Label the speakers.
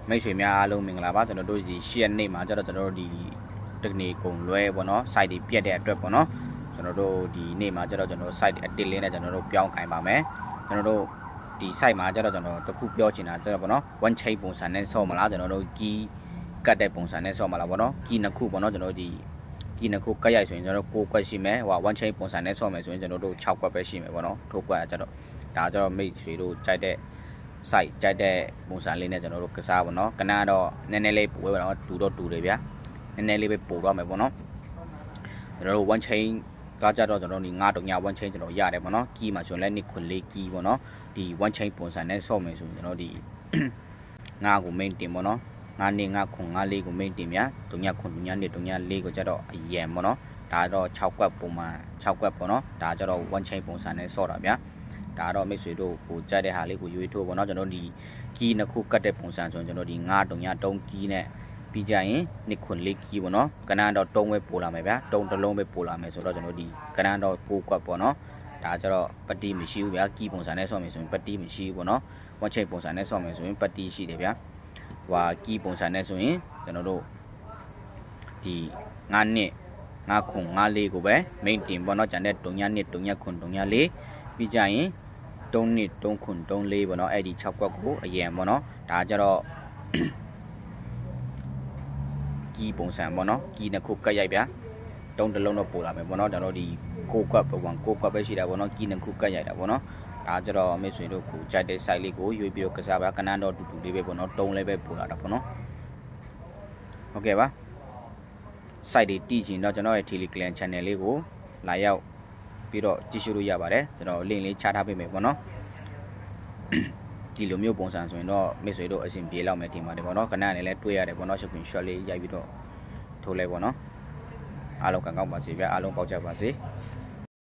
Speaker 1: မိတ်ဆွေများအားလုံးမင်္ဂလာပါကျွန်တော်တို့ဒီရှေ့နေ့မှာကျတော့ကျွန်တော်တို့ဒီတက္ကနီကုံလွဲပေါ့နော် site တွေပြတ်တဲ့အတွက်ပေါ့နော်ကျွန်တော်တို့ဒီနေ့မှာကျတော့ကျွန်တော် site အတစ်လင်းနဲ့ကျွန်တော်တို့ပြောင်းကင်ပါမယ်ကျွန်တော်တို့ဒီ site မှာကျတော့ကျွန်တော်တခုပြောချင်တာကျတော့ပေါ့နော် one chain ပုံစံနဲ့ဆော့မလားကျွန်တော်တို့ key ကတ်တဲ့ပုံစံနဲ့ဆော့မလားပေါ့နော် key နှစ်ခုပေါ့နော်ကျွန်တော်တို့ဒီ key နှစ်ခုကတ်ရိုက်ဆိုရင်ကျွန်တော်တို့6ကွက်ရှိမယ်ဟို one chain ပုံစံနဲ့ဆော့မယ်ဆိုရင်ကျွန်တော်တို့6ကွက်ပဲရှိမယ်ပေါ့နော်ထိုးကွက်ကျတော့ဒါကျတော့မိတ်ဆွေတို့ကြိုက်တဲ့site ကြိုက်တဲ့ပုံစံလေးနဲ့ကျွန်တော်တို့ကစားပါတော့ကနန်းတော့နည်းနည်းလေးပို့ပဲတော့တူတော့တူတယ်ဗျာနည်းနည်းလေးပဲပို့တော့မယ်ပေါ့နော်ကျွန်တော်တို့ one chain ကကြတော့ကျွန်တော်ဒီ9တုံညာ one chain ကျွန်တော်ရတယ်ပေါ့နော် key မှာဆိုရင်လည်းနှစ်ခွန်လေး key ပေါ့နော်ဒီ one chain ပုံစံနဲ့ဆော့မယ်ဆိုရင်ကျွန်တော်ဒီ9ကို main တင်ပေါ့နော်9နှစ်9ခွန်9လေးကို main တင်ဗျာတုံညာခွန်တုံညာနှစ်တုံညာလေးကိုကြတော့အရန်ပေါ့နော်ဒါတော့6ကွက်ပုံမှန်6ကွက်ပေါ့နော်ဒါကြတော့ one chain ပုံစံနဲ့ဆော့တာဗျာဒါတော့မိတ်ဆွေတို့ကိုကြိုက်တဲ့ဟာလေးကိုရွေးထိုးပေါ့နော်ကျွန်တော်ဒီ key နှစ်ခုကတ်တဲ့ပုံစံဆိုရင်ကျွန်တော်ဒီ9တုံညာ3 key နဲ့ပြီးကြရင်နှစ်ခွန်လေး key ပေါ့နော်ကနန်းတော့3ပဲပို့လာမယ်ဗျာ3တစ်လုံးပဲပို့လာမယ်ဆိုတော့ကျွန်တော်ဒီကနန်းတော့6ကွက်ပေါ့နော်ဒါကြတော့ပတိမရှိဘူးဗျာ key ပုံစံနဲ့ဆော့မယ်ဆိုရင်ပတိမရှိဘူးပေါ့နော် one chain ပုံစံနဲ့ဆော့မယ်ဆိုရင်ပတိရှိတယ်ဗျာဟွာ key ပုံစံနဲ့ဆိုရင်ကျွန်တော်တို့ဒီ9နှစ်9ခွန်9လေးကိုပဲ main တင်ပေါ့နော်ကျန်တဲ့တုံညာနှစ်တုံညာခွန်တုံညာလေးပြီးကြရင်3နှစ်3ခွန်3လေးပေါ့နော်အဲ့ဒီ6ကွက်ကိုအရင်ပေါ့နော်ဒါကြတော့ key ပုံစံပေါ့နော် key နှစ်ခုကတ်ရိုက်ဗျာ3တစ်လုံးတော့ပို့လာမယ်ပေါ့နော်ကျွန်တော်ဒီ6ကွက်ပေါ့6ကွက်ပဲရှိတာပေါ့နော် key နှစ်ခုကတ်ရိုက်တာပေါ့နော်ဒါကြတော့မိတ်ဆွေတို့ကိုကြိုက်တဲ့ site လေးကိုရွေးပြီးတော့ကစားပါကနန်းတော့တူတူလေးပဲပေါ့နော်3လေးပဲပို့လာတာပေါ့နော်ဟုတ်ကဲ့ပါ site တွေတည်ချင်တော့ကျွန်တော်ရဲ့ Telegram channel လေးကိုလာရောက်ပြီးတော့ကြည့်ရှုလို့ရပါတယ်ကျွန်တော် link လေးချထားပေးမယ်ပေါ့နော်ဒီလိုမျိုးပုံစံဆိုရင်တော့မိတ်ဆွေတို့အဆင်ပြေလောက်မယ်ဒီမှာတယ်ပေါ့နော်ခဏနဲ့လည်းတွေ့ရတယ်ပေါ့နော်ရှုပ်ခွင့် short လေးရိုက်ပြီးတော့ထိုးလိုက်ပေါ့နော်အားလုံးကောင်းပါစေဗျာအားလုံးပေါက်ကြပါစေ